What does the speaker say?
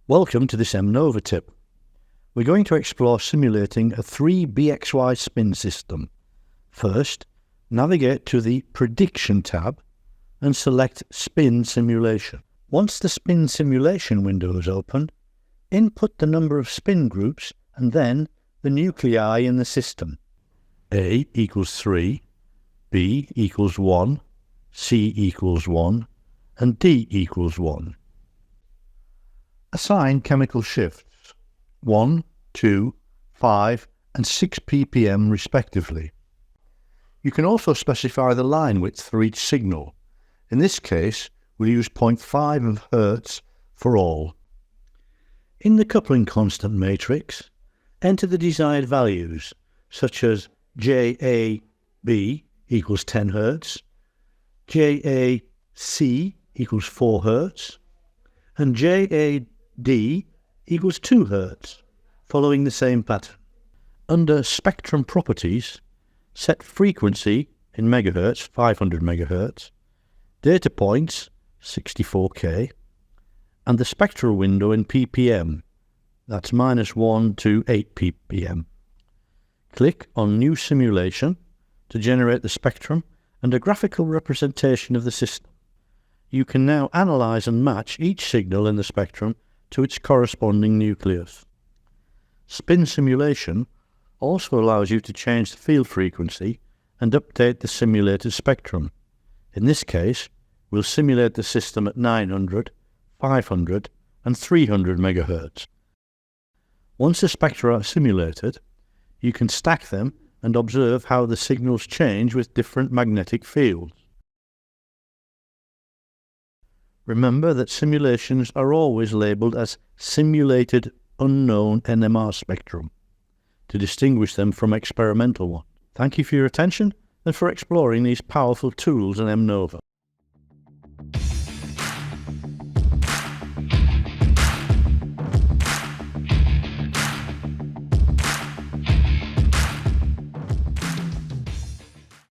Welcome to this Mnova tip. We're going to explore simulating a 3BXY spin system. First, navigate to the Prediction tab and select Spin Simulation. Once the Spin Simulation window is open, input the number of spin groups and then the nuclei in the system. A equals 3, B equals 1, C equals 1, and D equals 1. Assign chemical shifts 1, 2, 5 and 6 ppm respectively. You can also specify the line width for each signal. In this case, we'll use 0.5 of Hertz for all. In the coupling constant matrix, enter the desired values, such as JAB equals 10 Hz, JAC equals 4 Hz, and JAD equals 2 Hz, following the same pattern. Under Spectrum Properties, set frequency in megahertz, 500 megahertz, data points, 64K, and the spectral window in ppm, that's -1 to 8 ppm. Click on New Simulation to generate the spectrum and a graphical representation of the system. You can now analyze and match each signal in the spectrum to its corresponding nucleus. Spin simulation also allows you to change the field frequency and update the simulated spectrum. In this case, we'll simulate the system at 900, 500 and 300 MHz. Once the spectra are simulated, you can stack them and observe how the signals change with different magnetic fields. Remember that simulations are always labelled as Simulated Unknown NMR Spectrum to distinguish them from experimental ones. Thank you for your attention and for exploring these powerful tools in Mnova.